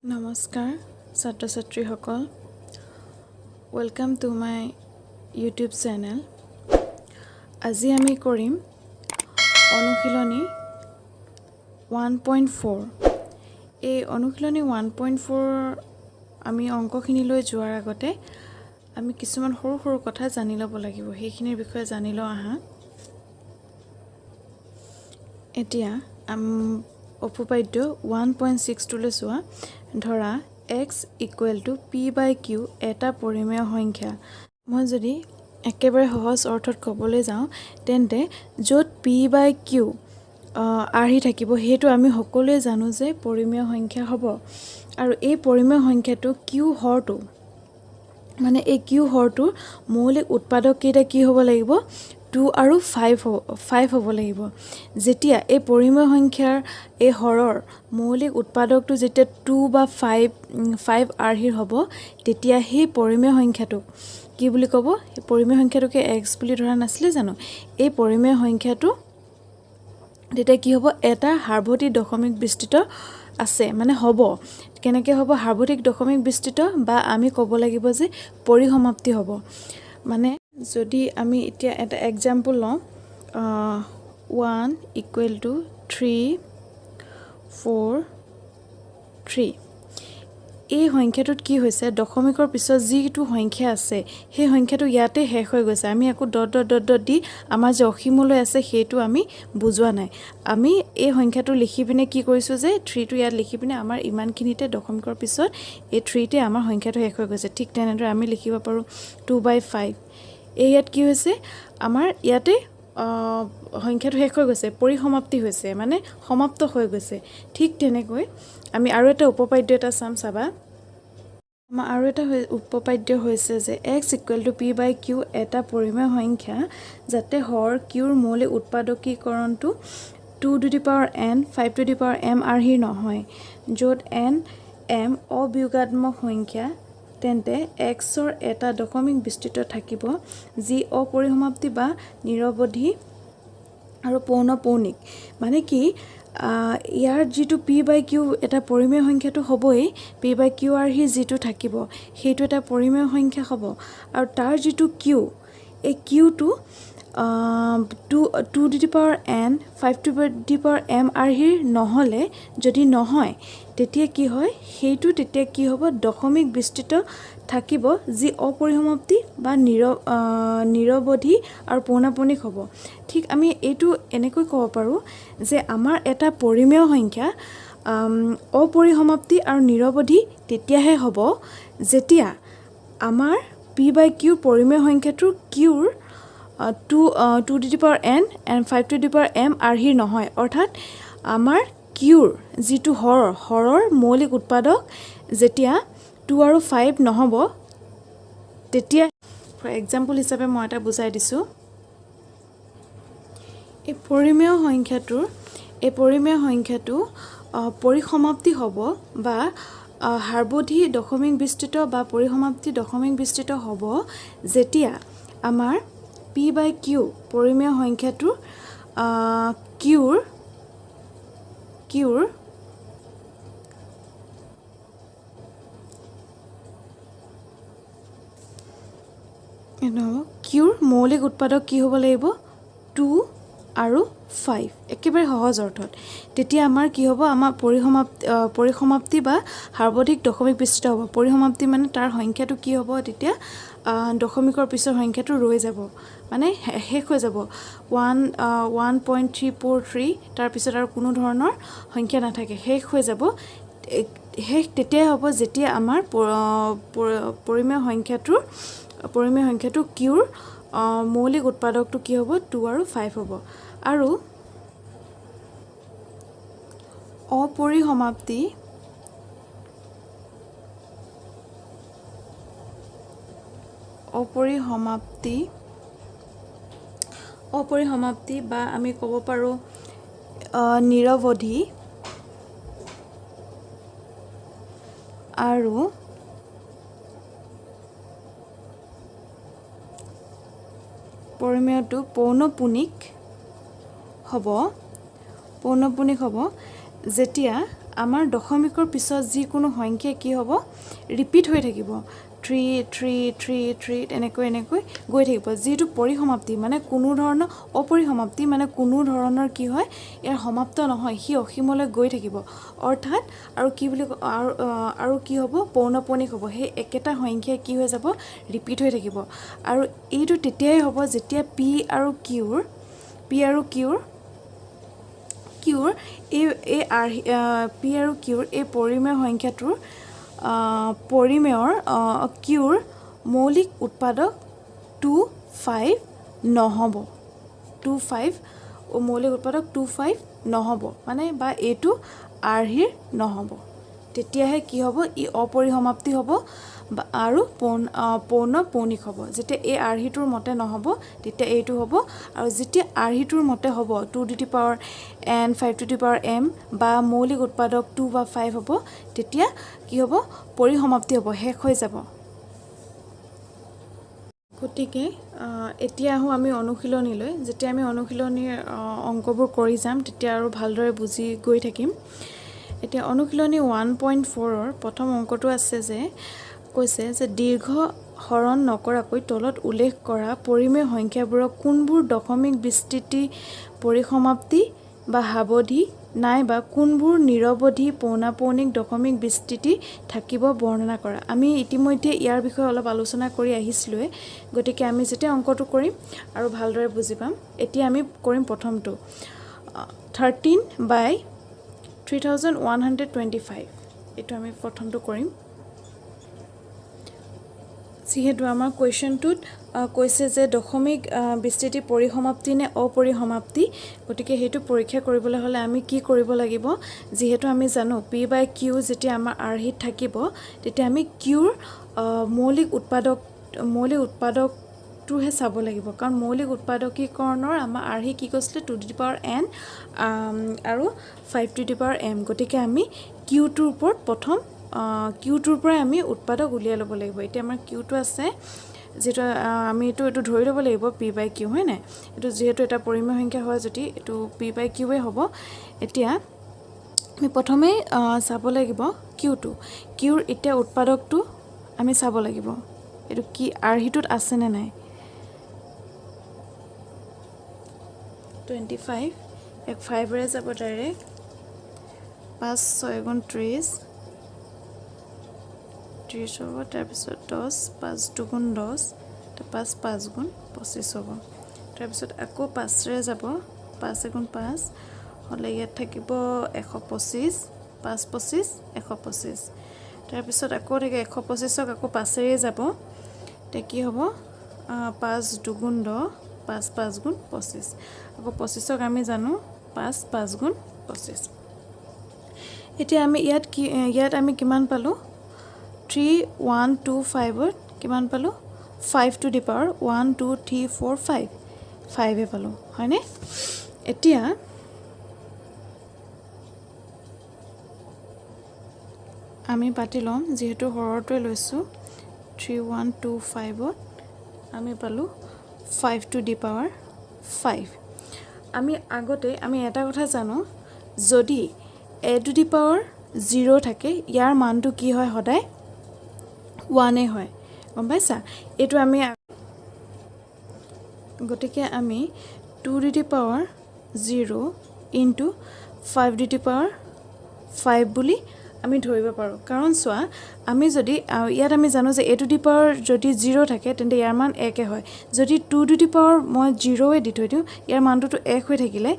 নমস্কাৰ ছাত্ৰ ছাত্ৰীসকল welcome to my YouTube channel আজি আমি কৰিম অনুশীলনী 1.4 এই অনুশীলনী 1.4 আমি অংকখিনিলৈ যোৱাৰ আগতে আমি কিছুমান সৰু সৰু কথা জানি ল'ব লাগিব সেইখিনিৰ বিষয়ে জানি লওঁ আহা এতিয়া উপপাদ্য 1.6 লৈ চোৱা ধৰা x = p/q এটা পৰিমেয় সংখ্যা মই যদি একেবাৰে সহজ অৰ্থত ক'বলৈ যাওঁ তেন্তে য'ত p/q আহি থাকিব সেইটো আমি সকলোৱে জানো যে পৰিমেয় সংখ্যা হ'ব আৰু এই পৰিমেয় সংখ্যাটো q হৰটো মানে এই q হৰটোৰ মৌলিক উৎপাদক কেইটা কি হ'ব লাগিব 2 আৰু 5 হ'ব লাগিব যেতিয়া এই পৰিমেয় সংখ্যাৰ এই হৰৰ মৌলিক উৎপাদকটো যেতিয়া 2 বা 5 আৰহিৰ হ'ব তেতিয়া সেই পৰিমেয় সংখ্যাটোক কি বুলি ক'ব এই পৰিমেয় সংখ্যাটোকে x বুলি ধৰা নাছিলে জানো এই পৰিমেয় সংখ্যাটো তেতিয়া কি হ'ব এটা সাৰ্বত্ৰিক দশমিক বিস্তৃত আছে মানে হ'ব কেনেকৈ হ'ব সাৰ্বত্ৰিক দশমিক বিস্তৃত বা আমি ক'ব লাগিব যে পৰিসমাপ্তি হ'ব মানে যদি আমি এতিয়া এটা এক্সাম্পল লওঁ 1 = 3 4 3 এই সংখ্যাটোত কি হৈছে দশমিকৰ পিছত যিটো সংখ্যা আছে সেই সংখ্যাটো ইয়াতে শেষ হৈ গৈছে আমি আকৌ ডট দি আমাৰ যে অসীমলৈ আছে সেইটো আমি বুজোৱা নাই আমি এই সংখ্যাটো লিখি পিনে কি কৰিছোঁ যে 3 টো ইয়াত লিখি পিনে আমাৰ ইমানখিনিতে দশমিকৰ পিছত এই 3 তে আমাৰ সংখ্যাটো শেষ হৈ গৈছে ঠিক তেনেদৰে আমি লিখিব পাৰোঁ 2/5 এই ইয়াত কি হৈছে আমাৰ ইয়াতে সংখ্যাটো শেষ হৈ গৈছে পৰিসমাপ্তি হৈছে মানে সমাপ্ত হৈ গৈছে ঠিক তেনেকৈ আমি আৰু এটা উপপাদ্য এটা চাবা আমাৰ আৰু এটা উপপাদ্য হৈছে যে x = p/q এটা পৰিমেয় সংখ্যা যাতে হৰ qৰ মৌলিক উৎপাদকীকৰণটো 2n 5m আৰহিৰ নহয় য'ত n m অবিয়োগাত্মক সংখ্যা তেন্তে xৰ এটা দশমিক বিস্তৃত থাকিব যি অপৰিসমাপ্তি বা নিৰৱধি আৰু পৌনঃপুনিক মানে কি ইয়াৰ যিটো p/q এটা পৰিমেয় সংখ্যাটো হ'বই p/q আৰহি যিটো থাকিব সেইটো এটা পৰিমেয় সংখ্যা হ'ব আৰু তাৰ যিটো q এই qটো 2n 5m আৰহিৰ নহ'লে যদি নহয় তেতিয়া কি হয় সেইটো তেতিয়া কি হ'ব দশমিক বিস্তৃত থাকিব যি অপৰিসমাপ্তি বা নিৰৱধি আৰু পৌনঃপুনিক হ'ব ঠিক আমি এইটো এনেকৈ ক'ব পাৰোঁ যে আমাৰ এটা পৰিমেয় সংখ্যা অপৰিসমাপ্তি আৰু নিৰৱধি তেতিয়াহে হ'ব যেতিয়া আমাৰ p/q পৰিমেয় সংখ্যাটোৰ qৰ 2n and 5m আৰহিৰ নহয় অৰ্থাৎ আমাৰ qৰ যিটো হৰৰ মৌলিক উৎপাদক যেতিয়া 2 আৰু 5 নহ'ব তেতিয়া ফৰ এক্সাম্পল হিচাপে মই এটা বুজাই দিছোঁ এই পৰিমেয় সংখ্যাটো পৰিসমাপ্তি হ'ব বা সাৰ্বত্ৰি দশমিক বিস্তৃত বা পৰিসমাপ্তি দশমিক বিস্তৃত হ'ব যেতিয়া আমাৰ p/q পৰিমেয় সংখ্যাটোৰ qৰ মৌলিক উৎপাদক কি হ'ব লাগিব 2 আৰু 5 একেবাৰে সহজ অৰ্থত তেতিয়া আমাৰ কি হ'ব আমাৰ পৰিসমাপ্তি বা সাৰ্বত্ৰিক দশমিক বিস্তৃত হ'ব পৰিসমাপ্তি মানে তাৰ সংখ্যাটো কি হ'ব তেতিয়া দশমিকৰ পিছৰ সংখ্যাটো ৰৈ যাব মানে শেষ হৈ যাব 1.343 তাৰপিছত আৰু কোনো ধৰণৰ সংখ্যা নাথাকে শেষ হৈ যাব তেতিয়াই হ'ব যেতিয়া আমাৰ পৰিমেয় সংখ্যাটো qৰ মৌলিক উৎপাদকটো কি হ'ব 2 আৰু 5 হ'ব আৰু অপৰিসমাপ্তি বা আমি ক'ব পাৰোঁ নিৰৱধি আৰু পৰিমেয়টো পৌনঃপুনিক হ'ব যেতিয়া আমাৰ দশমিকৰ পিছত যিকোনো সংখ্যা কি হ'ব ৰিপিট হৈ থাকিব 3 3 3 3 এনেকৈ গৈ থাকিব যিটো পৰিসমাপ্তি মানে কোনো ধৰণৰ অপৰিসমাপ্তি মানে কোনো ধৰণৰ কি হয় ইয়াৰ সমাপ্ত নহয় সি অসীমলৈ গৈ থাকিব অৰ্থাৎ আৰু কি বুলি আৰু কি হ'ব পৌনঃপুনিক হ'ব সেই একেটা সংখ্যা কি হৈ যাব ৰিপিট হৈ থাকিব আৰু এইটো তেতিয়াই হ'ব যেতিয়া p আৰু qৰ এই p আৰু qৰ এই পৰিমেয় সংখ্যাটোৰ পৰিমেয়ৰ qৰ মৌলিক উৎপাদক 25 নহ'ব 25 মৌলিক উৎপাদক 25 নহ'ব মানে বা এইটো আৰ্হিৰ নহ'ব তেতিয়াহে কি হ'ব ই অপৰিসমাপ্তি হ'ব আৰু পৌনঃপুনিক হ'ব যেতিয়া এই আৰ্হিটোৰ মতে নহ'ব তেতিয়া এইটো হ'ব আৰু যেতিয়া আৰ্হিটোৰ মতে হ'ব 2 to the power n 5 to the power m বা মৌলিক উৎপাদক 2 বা 5 হ'ব তেতিয়া কি হ'ব পৰিসমাপ্তি হ'ব শেষ হৈ যাব গতিকে এতিয়া আহোঁ আমি অনুশীলনীলৈ যেতিয়া আমি অনুশীলনীৰ অংকবোৰ কৰি যাম তেতিয়া আৰু ভালদৰে বুজি গৈ থাকিম এতিয়া অনুশীলনী 1.4ৰ প্ৰথম অংকটো আছে যে কৈছে যে দীৰ্ঘ হৰণ নকৰাকৈ তলত উল্লেখ কৰা পৰিমেয় সংখ্যাবোৰক কোনবোৰ দশমিক বিস্তৃতি পৰিসমাপ্তি বা হাৱধি নাইবা কোনবোৰ নিৰৱধি পৌনঃপুনিক দশমিক বিস্তৃতি থাকিব বৰ্ণনা কৰা আমি ইতিমধ্যে ইয়াৰ বিষয়ে অলপ আলোচনা কৰি আহিছিলোঁৱে গতিকে আমি যেতিয়া অংকটো কৰিম আৰু ভালদৰে বুজি পাম এতিয়া আমি কৰিম প্ৰথমটো 13/3125 এইটো আমি প্ৰথমটো কৰিম যিহেতু আমাৰ কুৱেশ্যনটোত কৈছে যে দশমিক বিস্তৃতি পৰিসমাপ্তি নে অপৰিসমাপ্তি গতিকে সেইটো পৰীক্ষা কৰিবলৈ হ'লে আমি কি কৰিব লাগিব যিহেতু আমি জানো p বাই q যেতিয়া আমাৰ আৰ্হিত থাকিব তেতিয়া আমি qৰ মৌলিক উৎপাদকটোহে চাব লাগিব কাৰণ মৌলিক উৎপাদকীকৰণৰ আমাৰ আৰ্হি কি কৈছিলে 2 টু দি পাৱাৰ n আৰু 5 টু দি পাৱাৰ m গতিকে আমি qটোৰ ওপৰত প্ৰথম qটোৰ পৰা আমি উৎপাদক উলিয়াই ল'ব লাগিব এতিয়া আমাৰ qটো আছে যেটো আমি এইটো ধৰি ল'ব লাগিব p বাই q হয় নাই এইটো যেহেতু এটা পৰিমেয় সংখ্যা হয় যদি এইটো p বাই q এ হ'ব এতিয়া আমি প্ৰথমে চাব লাগিব qৰ এতিয়া উৎপাদকটো আমি চাব লাগিব এইটো কি আৰ্হিটোত আছে নে নাই 25 এক 5 ৰে যাব ডাইৰেক্ট 5 6 গুণ 30 30 হ'ব তাৰপিছত 10 5 দুগুণ 10 5 5 গুণ 25 হ'ব তাৰপিছত আকৌ 5 ৰে যাব 5 গুণ 5 হ'লে ইয়াত থাকিব 125 5 25 125 তাৰপিছত আকৌ থাকে 125ক আকৌ 5 ৰে যাব তেতিয়া কি হ'ব 5 দুগুণ 10 5 5 গুণ 25 আকৌ 25ক আমি জানো 5 5 গুণ 25 এতিয়া আমি ইয়াত আমি কিমান পালোঁ 3125ত কিমান পালোঁ 5 টু দি পাৱাৰ 1 2 3 4 5 5 পালোঁ হয়নে এতিয়া আমি পাতি ল'ম যিহেতু হৰৰটোৱে লৈছোঁ 3125ত আমি পালোঁ 5 টু দি পাৱাৰ 5 আমি আগতে আমি এটা কথা জানো যদি a টু দি পাৱাৰ 0 থাকে ইয়াৰ মানটো কি হয় সদায় 1 হয় গম পাইছা এইটো আমি গতিকে আমি 2 to the power 0 into 5 to the power 5 বুলি আমি ধৰিব পাৰোঁ কাৰণ চোৱা আমি যদি ইয়াত আমি জানো যে a টু দি পাৱাৰ যদি 0 থাকে তেন্তে ইয়াৰ মান 1 হয় যদি 2 টু দি পাৱাৰ মই 0 দি থৈ দিওঁ ইয়াৰ মানটো 1 হৈ থাকিলে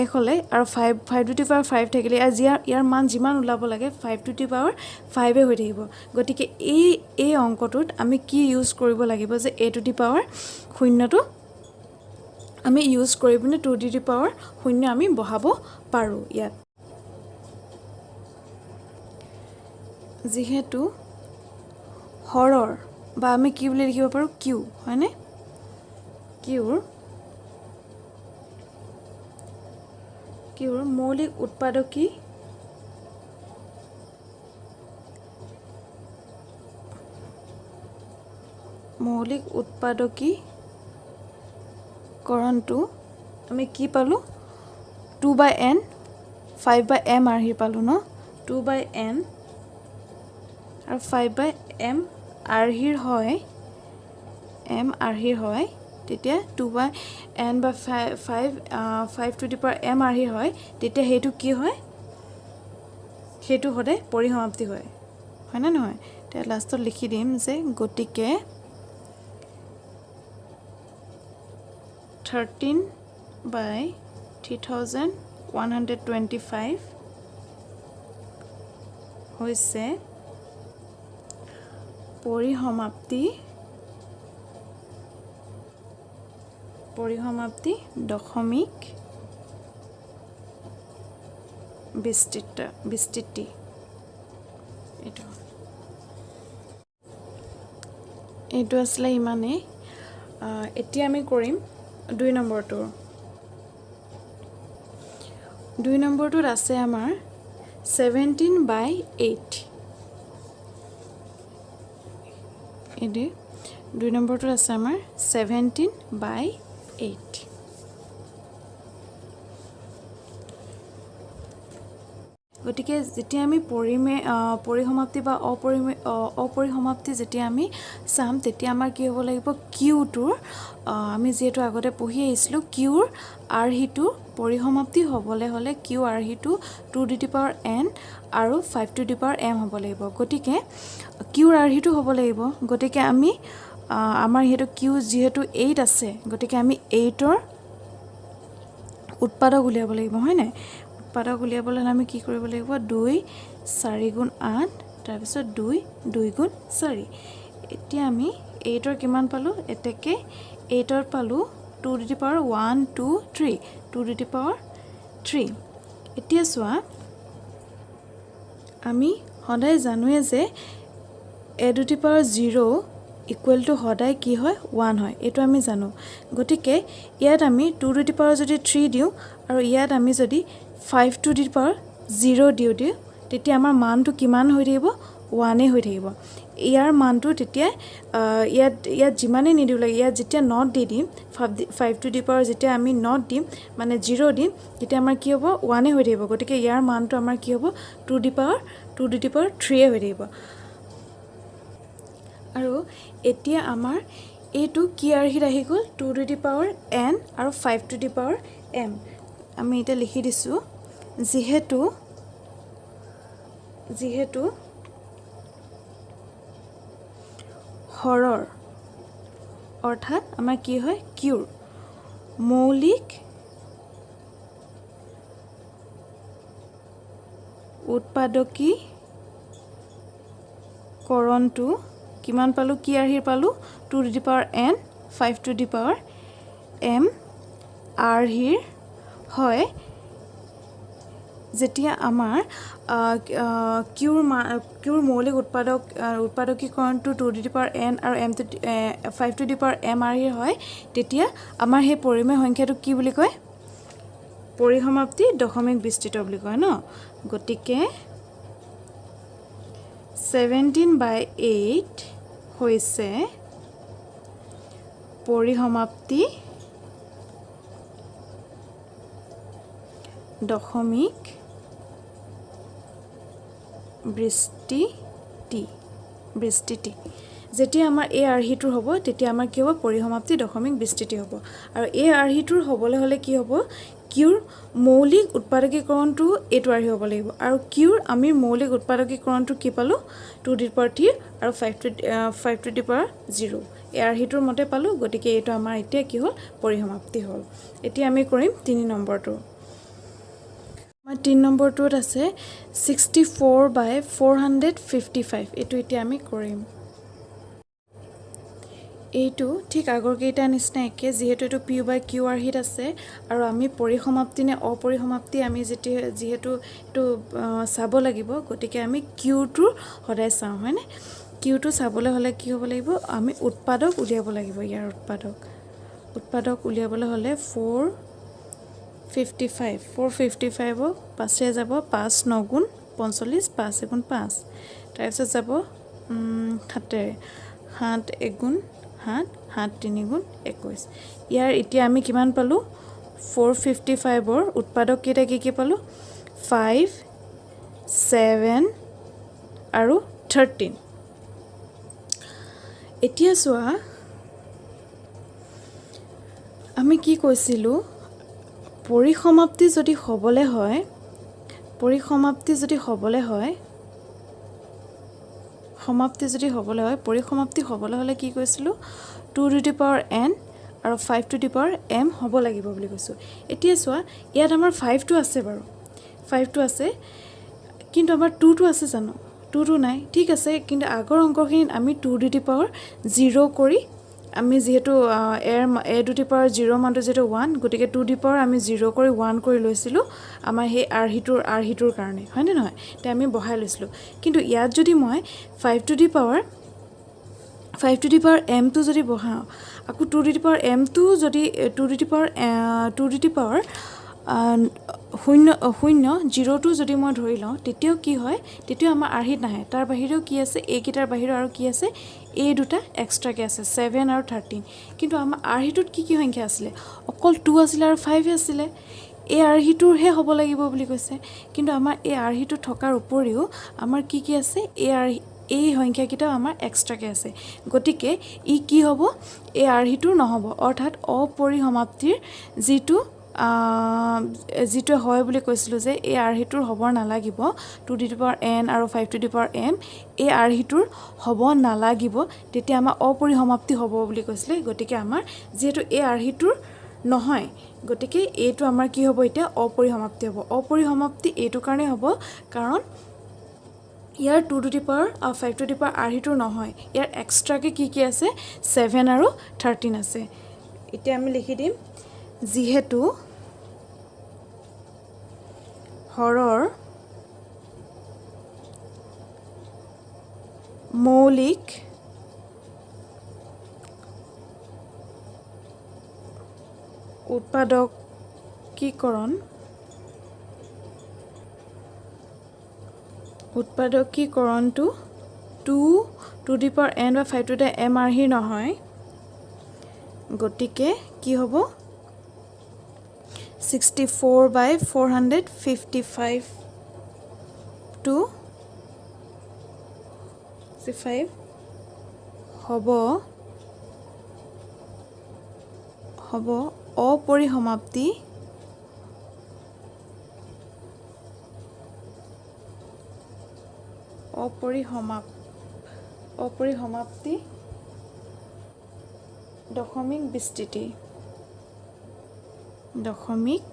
1 হ'লে আৰু 5 টু দি পাৱাৰ 5 থাকিলে ইয়াৰ মান যিমান ওলাব লাগে 5 টু দি পাৱাৰ 5 হৈ থাকিব গতিকে এই অংকটোত আমি কি ইউজ কৰিব লাগিব যে a টু দি পাৱাৰ 0টো আমি ইউজ কৰি পিনে 2 টু দি পাৱাৰ 0 আমি বহাব পাৰোঁ ইয়াত যিহেতু হৰৰ বা আমি কি বুলি লিখিব পাৰোঁ q হয়নে qৰ মৌলিক উৎপাদকীকৰণটো আমি কি পালোঁ 2 বাই n 5 বাই m আৰ্হি পালোঁ ন 2/n আৰু 5/m আৰ্হিৰ হয় তেতিয়া 2/n বা 5 to the power m আৰ্হিৰ হয় তেতিয়া সেইটো কি হয় সেইটো সদায় পৰিসমাপ্তি হয় না নহয় তেতিয়া লাষ্টত লিখি দিম যে গতিকে 13/3125 হৈছে পৰিসমাপ্তি দশমিক বিস্তৃতি এইটো আসলে ইমানে এতিয়া আমি কৰিম 2 নম্বৰটোত আছে আমাৰ 17/8 এডি 2 নম্বৰটোত আছে আমাৰ 17/8 গতিকে যেতিয়া আমি পৰিসমাপ্তি বা অপৰিসমাপ্তি যেতিয়া আমি চাম তেতিয়া আমাৰ কি হ'ব লাগিব কিউটোৰ আমি যেটো আগতে পঢ়ি আহিছিলোঁ কিউৰ আৰ্হিটো পৰিসমাপ্তি হ'বলৈ হ'লে কিউ আৰ্হিটো 2 to the power n আৰু 5 to the power m হ'ব লাগিব গতিকে কিউৰ আৰ্হিটো হ'ব লাগিব গতিকে আমি আমাৰ হেতু কিউ যেহেতু 8 আছে গতিকে আমি 8ৰ উৎপাদক উলিয়াব লাগিব হয় নাই উৎপাদক উলিয়াবলৈ আমি কি কৰিব লাগিব 2 4 গুণ 8 তাৰ পিছত 2 গুণ 4 এতিয়া আমি 8ৰ কিমান পালো এতেকে 8ৰ পালো 2 to the power 1 2 3 2 to the power 3 এতিয়া চোৱা আমি সদায় জানোৱে যে a to the power 0 equal to সদায় কি হয় 1 হয় এটো আমি জানো গতিকে ইয়াত আমি 2 to the power যদি 3 দিও আৰু ইয়াত আমি যদি 5 to the power 0 দিও তেতিয়া আমাৰ মানটো কিমান হৈ থাকিব 1 হৈ থাকিব ইয়াৰ মানটো তেতিয়া ইয়াত যিমানে নিদিও লাগে ইয়াত যেতিয়া নট দি দিম 5 to the power যেতিয়া আমি নট দিম মানে 0 দিম তেতিয়া আমাৰ কি হ'ব 1 হৈ থাকিব গতিকে ইয়াৰ মানটো আমাৰ কি হ'ব 2 to the power 3 হৈ থাকিব আৰু এতিয়া আমাৰ এইটো কি আৰ্হিত আহি গ'ল 2 to the power n আৰু 5 to the power m আমি এটা লিখি দিছো যেহেতু হৰৰ অৰ্থাৎ আমাৰ কি হয় কিউৰ মৌলিক উৎপাদকীকৰণটো কিমান পালো কি আৰ্হিৰ পালো 2 to the power n 5 to the power m আৰ্হিৰ হয় যেতিয়া আমাৰ কিউৰ মৌলিক উৎপাদকীকৰণটো 2 to the power n আৰু m to 5 to the power m আৰ্হিৰ হয় তেতিয়া আমাৰ সেই পৰিমেয় সংখ্যাটো কি বুলি কয় পৰিসমাপ্তি দশমিক বিস্তৃত বুলি কয় ন গতিকে 17/8 হৈছে পৰিসমাপ্তি দশমিক বিস্তৃতি যেতিয়া আমাৰ এই আৰ্হিটোৰ হ'ব তেতিয়া আমাৰ কি হ'ব পৰিসমাপ্তি দশমিক বিস্তৃতি হ'ব আৰু এই আৰ্হিটোৰ হ'বলৈ হ'লে কি হ'ব কিউৰ মৌলিক উৎপাদকীকৰণটো এইটো আৰ্হি হ'ব লাগিব আৰু কিউৰ আমি মৌলিক উৎপাদকীকৰণটো কি পালো 2 to the power 3 আৰু 5 to the power 0 এই আৰ্হিটোৰ মতে পালো গতিকে এইটো আমাৰ এতিয়া কি হ'ল পৰিসমাপ্তি হ'ল এতিয়া আমি কৰিম 3 নম্বৰটো আমাৰ 3 নম্বৰটোত আছে 64/455 এইটো এতিয়া আমি কৰিম এইটো ঠিক আগৰ কেইটা নিচিনা একে যেহেতু এটো p by q আৰ্হিত আছে আৰু আমি পৰিসমাপ্তি নে অপৰিসমাপ্তি আমি যেহেতু এটো চাব লাগিব গতিকে আমি q টো সদায় চাও হয়নে q টো চাবলৈ হলে কি হ'ব লাগিব আমি উৎপাদক উলিয়াব লাগিব ইয়াৰ উৎপাদক উলিয়াবলৈ হলে 455 পাছে যাব 5 9 গুণ 45 5 গুণ 5 তাৰপিছত যাব 7 গুণ 7 3 গুণ 21 ইয়াৰ এতিয়া আমি কিমান পালো 455 ৰ উৎপাদক কেইটা কি পালো 5 7 আৰু 13 এতিয়া চোৱা আমি কি কৈছিলোঁ পৰিসমাপ্তি যদি হ'বলৈ হয় পৰিসমাপ্তি যদি হ'বলৈ হয় কি কৈছিলোঁ 2 to the power n আৰু 5 to the power m হ'ব লাগিব বুলি কৈছোঁ এতিয়া চোৱা ইয়াত আমাৰ 5টো আছে বাৰু 5টো আছে কিন্তু আমাৰ 2টো আছে জানো 2টো নাই ঠিক আছে কিন্তু আগৰ অংকখিনিত আমি 2 to the power 0 কৰি আমি যেহেতু a to the power 0 মানটো যেটো 1 গতিকে 2 to the power আমি 0 কৰি 1 কৰি লৈছিলোঁ আমাৰ সেই আৰহিটোৰ কাৰণে হয়নে নহয় তে আমি বহাই লৈছিলোঁ কিন্তু ইয়াত যদি মই 5 to the power m টো যদি বহাওঁ আকৌ 2 to the power m টো যদি 2 to the power 0টো যদি মই ধৰি লওঁ তেতিয়াও কি হয় তেতিয়াও আমাৰ আৰহিত নাহে তাৰ বাহিৰেও কি আছে এইকেইটাৰ বাহিৰেও আৰু কি আছে এই দুটা এক্সট্ৰাকে আছে 7 আৰু 13 কিন্তু আমাৰ আৰহিটোত কি সংখ্যা আছিলে অকল 2 আছিলে আৰু 5 আছিলে এই আৰহিটোৰহে হ'ব লাগিব বুলি কৈছে কিন্তু আমাৰ এই আৰহিটো থকাৰ উপৰিও আমাৰ কি আছে এই সংখ্যাকেইটাও আমাৰ এক্সট্ৰাকে আছে গতিকে ই কি হ'ব এই আৰহিটোৰ নহ'ব অৰ্থাৎ অপৰিসমাপ্তিৰ যিটো হয় বুলি কৈছিলোঁ যে এই আৰহিটোৰ হ'ব নালাগিব 2 to the power n আৰু 5 to the power m এই আৰহিটোৰ হ'ব নালাগিব তেতিয়া আমাৰ অপৰিসমাপ্তি হ'ব বুলি কৈছিলে গতিকে আমাৰ যেহেতু এই আৰহিটোৰ নহয় গতিকে এইটো আমাৰ কি হ'ব এতিয়া অপৰিসমাপ্তি হ'ব অপৰিসমাপ্তি এইটো কাৰণে হ'ব কাৰণ ইয়াৰ 2 to the power আৰু 5 to the power আৰহিটোৰ নহয় ইয়াৰ এক্সট্ৰাকে কি আছে 7 আৰু 13 আছে এতিয়া আমি লিখি দিম যিহেতু হৰৰ মৌলিক উৎপাদকীকৰণটো 2 to the power n বা 5 to the m আৰহিৰ নহয় গতিকে কি হ'ব 64/455 to 65 হ'ব অপৰিসমাপ্তি দশমিক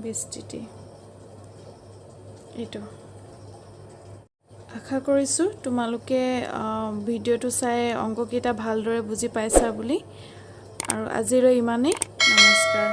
বিস্তৃতি এইটো আশা কৰিছোঁ তোমালোকে ভিডিঅ'টো চাই অংককেইটা ভালদৰে বুজি পাইছা বুলি আৰু আজিলৈ ইমানেই নমস্কাৰ